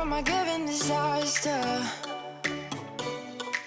am I giving disaster?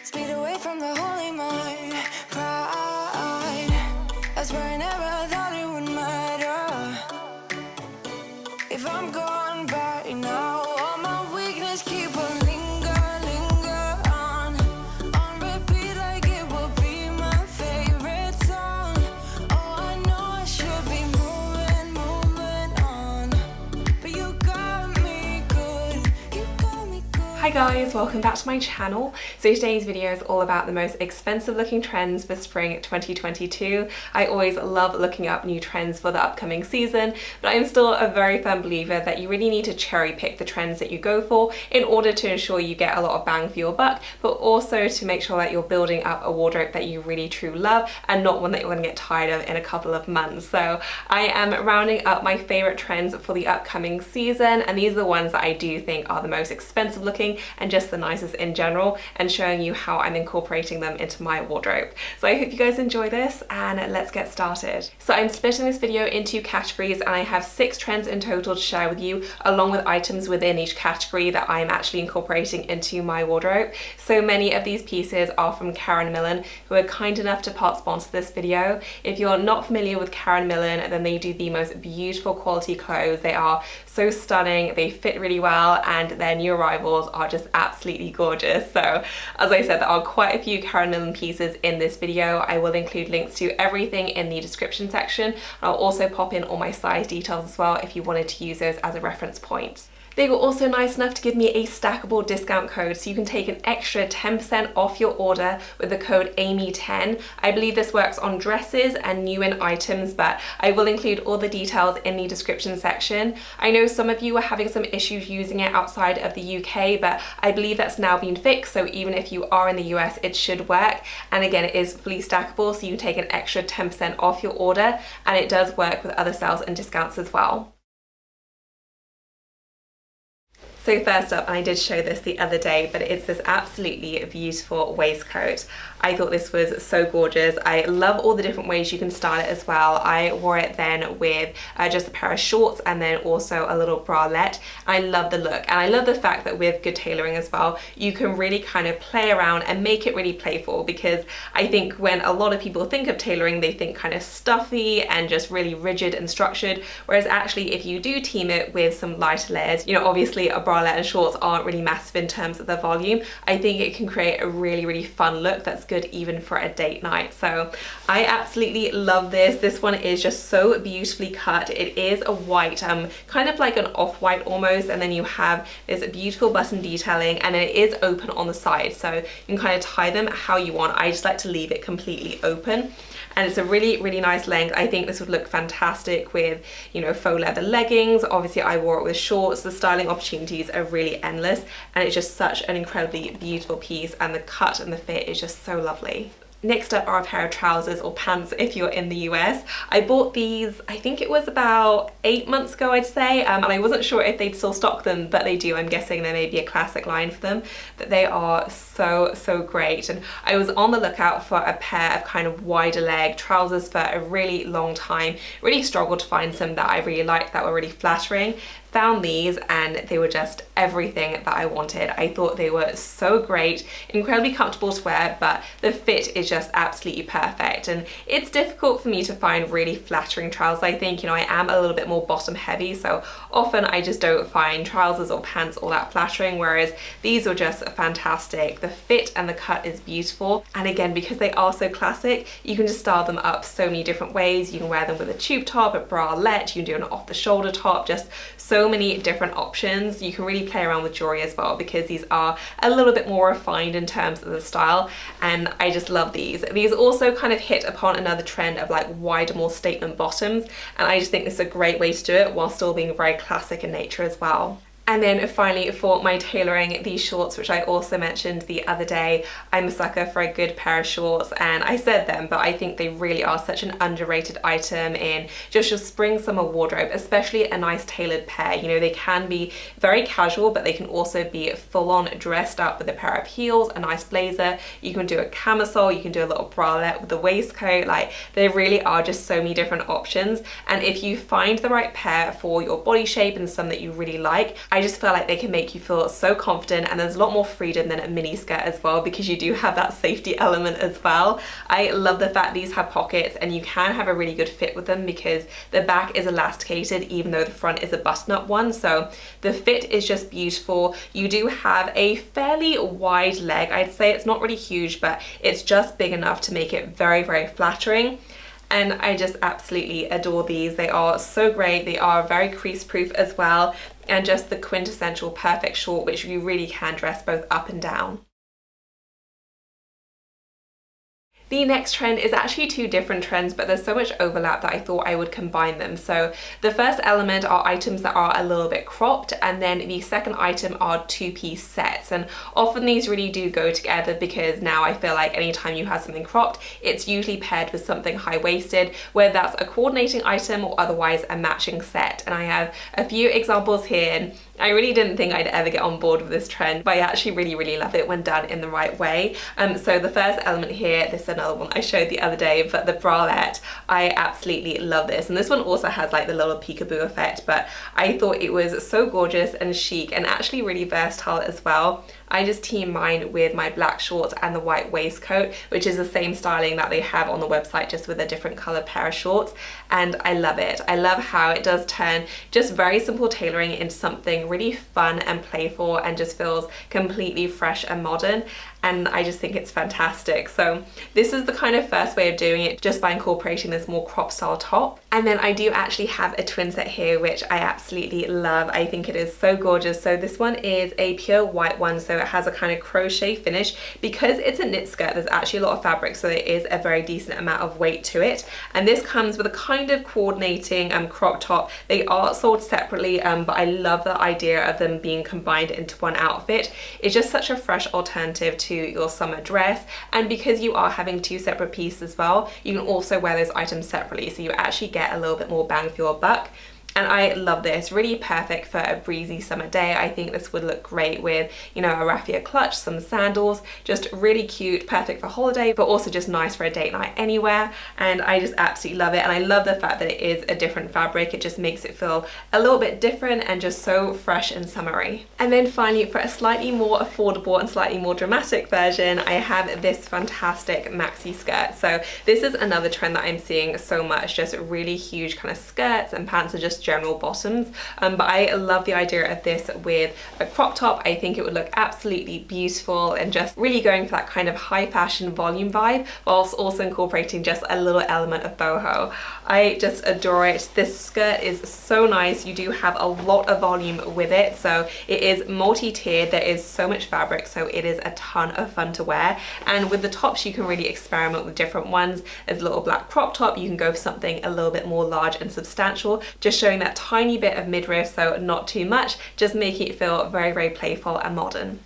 Speed away from the holy mind. Pride, that's where I never thought it would matter. If I'm gone by now, all my weakness keep on linger on repeat like it will be my favorite song. Oh, I know I should be moving on, but you got me good, you got me good. Hi guys, welcome back to my channel. So today's video is all about the most expensive looking trends for spring 2022. I always love looking up new trends for the upcoming season, but I'm still a very firm believer that you really need to cherry pick the trends that you go for in order to ensure you get a lot of bang for your buck, but also to make sure that you're building up a wardrobe that you really truly love and not one that you're going to get tired of in a couple of months. So I am rounding up my favorite trends for the upcoming season, and these are the ones that I do think are the most expensive looking and just the nicest in general, and showing you how I'm incorporating them into my wardrobe. So I hope you guys enjoy this, and let's get started. So I'm splitting this video into categories, and I have 6 trends in total to share with you, along with items within each category that I'm actually incorporating into my wardrobe. So many of these pieces are from Karen Millen, who are kind enough to part sponsor this video. If you're not familiar with Karen Millen, then they do the most beautiful quality clothes. They are so stunning, they fit really well, and their new arrivals are just absolutely gorgeous. So as I said, there are quite a few Karen Millen pieces in this video. I will include links to everything in the description section. I'll also pop in all my size details as well if you wanted to use those as a reference point. They were also nice enough to give me a stackable discount code, so you can take an extra 10% off your order with the code AMY10. I believe this works on dresses and new in items, but I will include all the details in the description section. I know some of you are having some issues using it outside of the UK, but I believe that's now been fixed, so even if you are in the US, it should work. And again, it is fully stackable, so you can take an extra 10% off your order, and it does work with other sales and discounts as well. So first up, and I did show this the other day, but it's this absolutely beautiful waistcoat. I thought this was so gorgeous. I love all the different ways you can style it as well. I wore it then with just a pair of shorts and then also a little bralette. I love the look, and I love the fact that with good tailoring as well, you can really kind of play around and make it really playful, because I think when a lot of people think of tailoring, they think kind of stuffy and just really rigid and structured, whereas actually if you do team it with some lighter layers, you know, obviously a bralette and shorts aren't really massive in terms of the volume, I think it can create a really fun look that's good even for a date night. So I absolutely love this. This one is just so beautifully cut. It is a white, kind of like an off-white almost, and then you have this beautiful button detailing, and it is open on the side, so you can kind of tie them how you want. I just like to leave it completely open, and it's a really nice length. I think this would look fantastic with, you know, faux leather leggings. Obviously I wore it with shorts. The styling opportunities are really endless, and it's just such an incredibly beautiful piece, and the cut and the fit is just so lovely. Next up are a pair of trousers or pants if you're in the US. I bought these, I think it was about 8 months ago, I'd say, and I wasn't sure if they'd still stock them, but they do. I'm guessing there may be a classic line for them, but they are so great. And I was on the lookout for a pair of kind of wider leg trousers for a really long time. Really struggled to find some that I really liked, that were really flattering. Found these, and they were just everything that I wanted. I thought they were so great, incredibly comfortable to wear, but the fit is just absolutely perfect. And it's difficult for me to find really flattering trousers. I think, you know, I am a little bit more bottom heavy, so often I just don't find trousers or pants all that flattering, whereas these were just fantastic. The fit and the cut is beautiful, and again, because they are so classic, you can just style them up so many different ways. You can wear them with a tube top, a bralette, you can do an off the shoulder top, just so many different options. You can really play around with jewelry as well, because these are a little bit more refined in terms of the style, and I just love these. These also kind of hit upon another trend of like wider, more statement bottoms, and I just think this is a great way to do it while still being very classic in nature as well. And then finally, for my tailoring, these shorts, which I also mentioned the other day, I'm a sucker for a good pair of shorts, and I said them, but I think they really are such an underrated item in just your spring summer wardrobe, especially a nice tailored pair. You know, they can be very casual, but they can also be full on dressed up with a pair of heels, a nice blazer. You can do a camisole, you can do a little bralette with a waistcoat. Like, there really are just so many different options, and if you find the right pair for your body shape and some that you really like, I just feel like they can make you feel so confident, and there's a lot more freedom than a mini skirt as well, because you do have that safety element as well. I love the fact these have pockets, and you can have a really good fit with them because the back is elasticated even though the front is a button-up one, so the fit is just beautiful. You do have a fairly wide leg. I'd say it's not really huge, but it's just big enough to make it very, very flattering. And I just absolutely adore these. They are so great. They are very crease proof as well, and just the quintessential perfect short, which you really can dress both up and down. The next trend is actually two different trends, but there's so much overlap that I thought I would combine them. So the first element are items that are a little bit cropped, and then the second item are two-piece sets. And often these really do go together, because now I feel like anytime you have something cropped, it's usually paired with something high-waisted, whether that's a coordinating item or otherwise a matching set. And I have a few examples here, and I really didn't think I'd ever get on board with this trend, but I actually really, really love it when done in the right way. So the first element here, this is another one I showed the other day, but the bralette, I absolutely love this. And this one also has like the little peekaboo effect, but I thought it was so gorgeous and chic and actually really versatile as well. I just team mine with my black shorts and the white waistcoat, which is the same styling that they have on the website, just with a different color pair of shorts, and I love it. I love how it does turn just very simple tailoring into something really fun and playful, and just feels completely fresh and modern, and I just think it's fantastic. So this is the kind of first way of doing it, just by incorporating this more crop style top. And then I do actually have a twin set here, which I absolutely love. I think it is so gorgeous. So this one is a pure white one, so it has a kind of crochet finish. Because it's a knit skirt, there's actually a lot of fabric, so there is a very decent amount of weight to it. And this comes with a kind of coordinating crop top. They are sold separately, but I love the idea of them being combined into one outfit. It's just such a fresh alternative to your summer dress, and because you are having two separate pieces as well, you can also wear those items separately, so you actually get a little bit more bang for your buck. And I love this, really perfect for a breezy summer day. I think this would look great with, you know, a raffia clutch, some sandals, just really cute, perfect for holiday, but also just nice for a date night anywhere. And I just absolutely love it. And I love the fact that it is a different fabric. It just makes it feel a little bit different and just so fresh and summery. And then finally, for a slightly more affordable and slightly more dramatic version, I have this fantastic maxi skirt. So this is another trend that I'm seeing so much, just really huge kind of skirts, and pants are just general bottoms, but I love the idea of this with a crop top. I think it would look absolutely beautiful, and just really going for that kind of high fashion volume vibe, whilst also incorporating just a little element of boho. I just adore it. This skirt is so nice. You do have a lot of volume with it, so it is multi-tiered. There is so much fabric, so it is a ton of fun to wear. And with the tops, you can really experiment with different ones. There's a little black crop top. You can go for something a little bit more large and substantial, just showing that tiny bit of midriff, so not too much, just making it feel very, very playful and modern.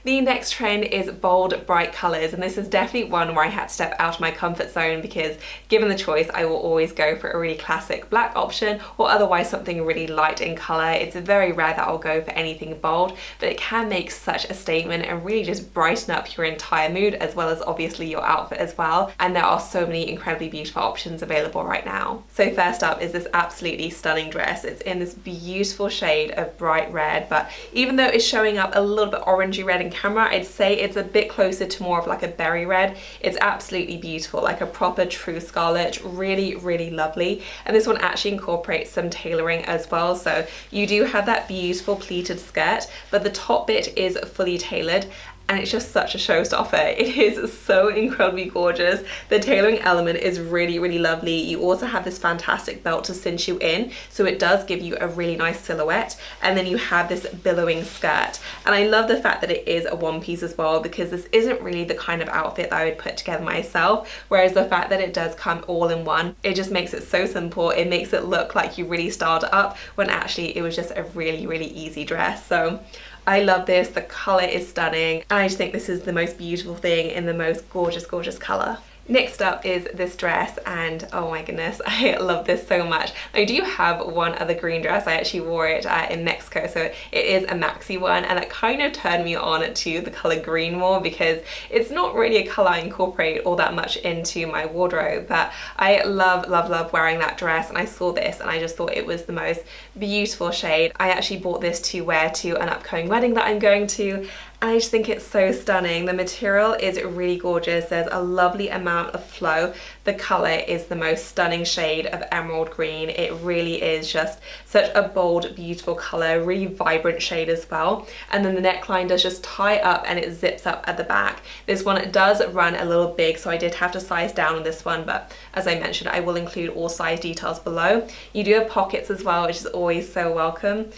The next trend is bold, bright colours, and this is definitely one where I had to step out of my comfort zone, because given the choice, I will always go for a really classic black option, or otherwise something really light in colour. It's very rare that I'll go for anything bold, but it can make such a statement and really just brighten up your entire mood, as well as obviously your outfit as well. And there are so many incredibly beautiful options available right now. So first up is this absolutely stunning dress. It's in this beautiful shade of bright red, but even though it's showing up a little bit orangey red in camera, I'd say it's a bit closer to more of like a berry red. It's absolutely beautiful, like a proper true scarlet, really, really lovely. And this one actually incorporates some tailoring as well. So you do have that beautiful pleated skirt, but the top bit is fully tailored. And it's just such a showstopper. It is so incredibly gorgeous. The tailoring element is really, really lovely. You also have this fantastic belt to cinch you in, so it does give you a really nice silhouette. And then you have this billowing skirt. And I love the fact that it is a one piece as well, because this isn't really the kind of outfit that I would put together myself. Whereas the fact that it does come all in one, it just makes it so simple. It makes it look like you really styled it up, when actually it was just a really, really easy dress. So I love this. The colour is stunning, and I just think this is the most beautiful thing in the most gorgeous, gorgeous colour. Next up is this dress, and oh my goodness, I love this so much. I do have one other green dress. I actually wore it in Mexico, so it is a maxi one, and that kind of turned me on to the color green more because it's not really a color I incorporate all that much into my wardrobe, but I love, love, love wearing that dress, and I saw this and I just thought it was the most beautiful shade. I actually bought this to wear to an upcoming wedding that I'm going to, and I just think it's so stunning. The material is really gorgeous. There's a lovely amount of flow. The color is the most stunning shade of emerald green. It really is just such a bold, beautiful color, really vibrant shade as well. And then the neckline does just tie up and it zips up at the back. This one does run a little big, so I did have to size down on this one, but as I mentioned, I will include all size details below. You do have pockets as well, which is always so welcome.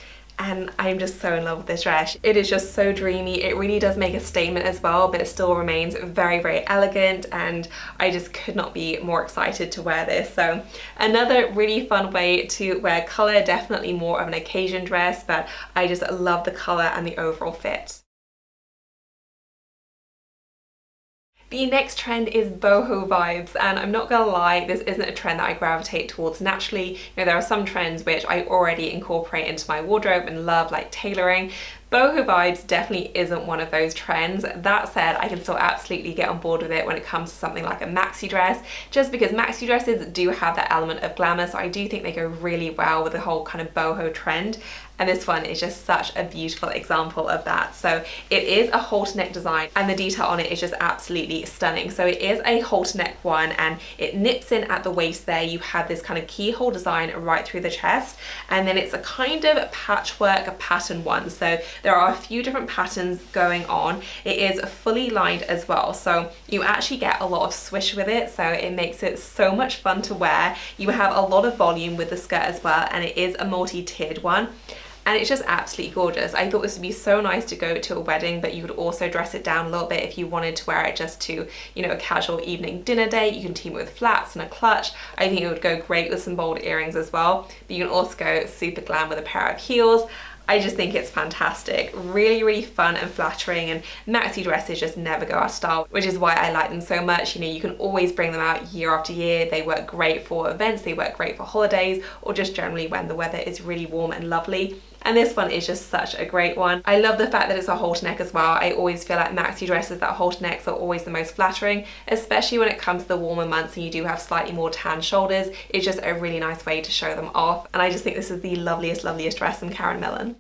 And I'm just so in love with this dress. It is just so dreamy. It really does make a statement as well, but it still remains very, very elegant, and I just could not be more excited to wear this. So another really fun way to wear color, definitely more of an occasion dress, but I just love the color and the overall fit. The next trend is boho vibes, and I'm not gonna lie, this isn't a trend that I gravitate towards naturally. You know, there are some trends which I already incorporate into my wardrobe and love, like tailoring. Boho vibes definitely isn't one of those trends. That said, I can still absolutely get on board with it when it comes to something like a maxi dress, just because maxi dresses do have that element of glamour, so I do think they go really well with the whole kind of boho trend. And this one is just such a beautiful example of that. So it is a halter neck design, and the detail on it is just absolutely stunning. So it is a halter neck one, and it nips in at the waist there. You have this kind of keyhole design right through the chest, and then it's a kind of patchwork pattern one. So there are a few different patterns going on. It is fully lined as well, so you actually get a lot of swish with it, so it makes it so much fun to wear. You have a lot of volume with the skirt as well, and it is a multi-tiered one. And it's just absolutely gorgeous. I thought this would be so nice to go to a wedding, but you could also dress it down a little bit if you wanted to wear it just to, you know, a casual evening dinner date. You can team it with flats and a clutch. I think it would go great with some bold earrings as well. But you can also go super glam with a pair of heels. I just think it's fantastic. Really, really fun and flattering, and maxi dresses just never go out of style, which is why I like them so much. You know, you can always bring them out year after year. They work great for events, they work great for holidays, or just generally when the weather is really warm and lovely. And this one is just such a great one. I love the fact that it's a halter neck as well. I always feel like maxi dresses that halter necks are always the most flattering, especially when it comes to the warmer months and you do have slightly more tan shoulders. It's just a really nice way to show them off. And I just think this is the loveliest, loveliest dress from Karen Millen.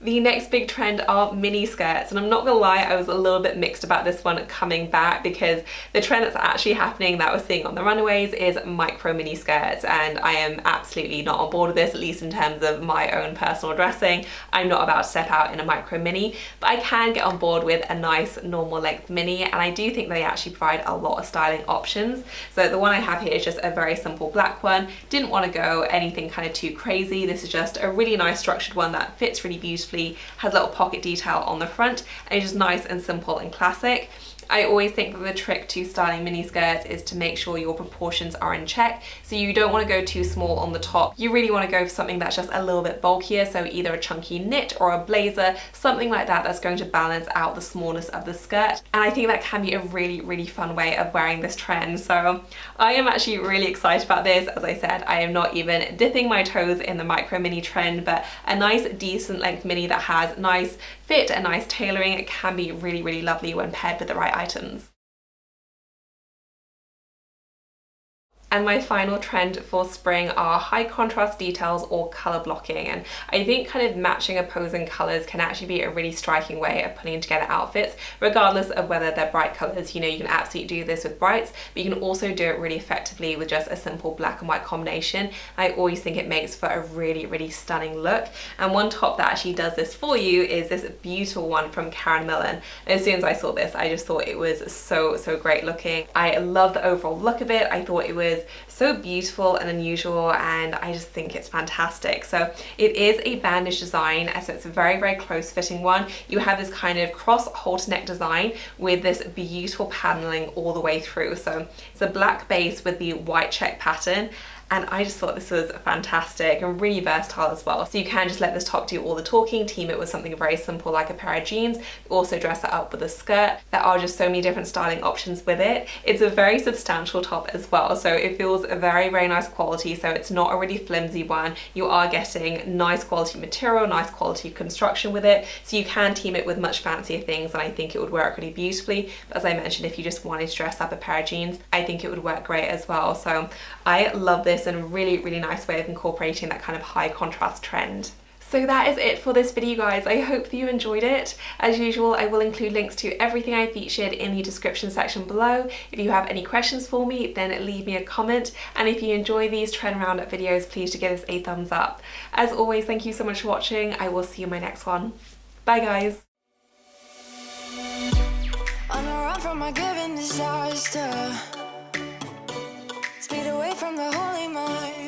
The next big trend are mini skirts, and I'm not gonna lie, I was a little bit mixed about this one coming back, because the trend that's actually happening that we're seeing on the runways is micro mini skirts, and I am absolutely not on board with this, at least in terms of my own personal dressing. I'm not about to step out in a micro mini, but I can get on board with a nice normal length mini, and I do think they actually provide a lot of styling options. So the one I have here is just a very simple black one. Didn't want to go anything kind of too crazy. This is just a really nice structured one that fits really beautifully, has a little pocket detail on the front, and it's just nice and simple and classic. I always think that the trick to styling mini skirts is to make sure your proportions are in check. So you don't want to go too small on the top. You really want to go for something that's just a little bit bulkier, so either a chunky knit or a blazer, something like that that's going to balance out the smallness of the skirt. And I think that can be a really, really fun way of wearing this trend. So I am actually really excited about this. As I said, I am not even dipping my toes in the micro mini trend, but a nice decent length mini that has nice fit and nice tailoring, it can be really, really lovely when paired with the right items. And my final trend for spring are high contrast details or color blocking. And I think kind of matching opposing colors can actually be a really striking way of putting together outfits, regardless of whether they're bright colors. You know, you can absolutely do this with brights, but you can also do it really effectively with just a simple black and white combination. I always think it makes for a really, really stunning look. And one top that actually does this for you is this beautiful one from Karen Millen. As soon as I saw this, I just thought it was so, so great looking. I love the overall look of it. I thought it was so beautiful and unusual, and I just think it's fantastic. So it is a bandage design, so it's a very, very close fitting one. You have this kind of cross halter neck design with this beautiful paneling all the way through. So it's a black base with the white check pattern, and I just thought this was fantastic and really versatile as well. So you can just let this top do all the talking, team it with something very simple like a pair of jeans, also dress it up with a skirt. There are just so many different styling options with it. It's a very substantial top as well, so it feels a very nice quality, so it's not a really flimsy one. You are getting nice quality material, nice quality construction with it, so you can team it with much fancier things, and I think it would work really beautifully. But as I mentioned, if you just wanted to dress up a pair of jeans, I think it would work great as well. So I love this, and a really nice way of incorporating that kind of high contrast trend. So that is it for this video, guys. I hope that you enjoyed it. As usual, I will include links to everything I featured in the description section below. If you have any questions for me, then leave me a comment. And if you enjoy these trend roundup videos, please do give us a thumbs up. As always, thank you so much for watching. I will see you in my next one. Bye, guys. On a run from a given disaster, speed away from the holy mind.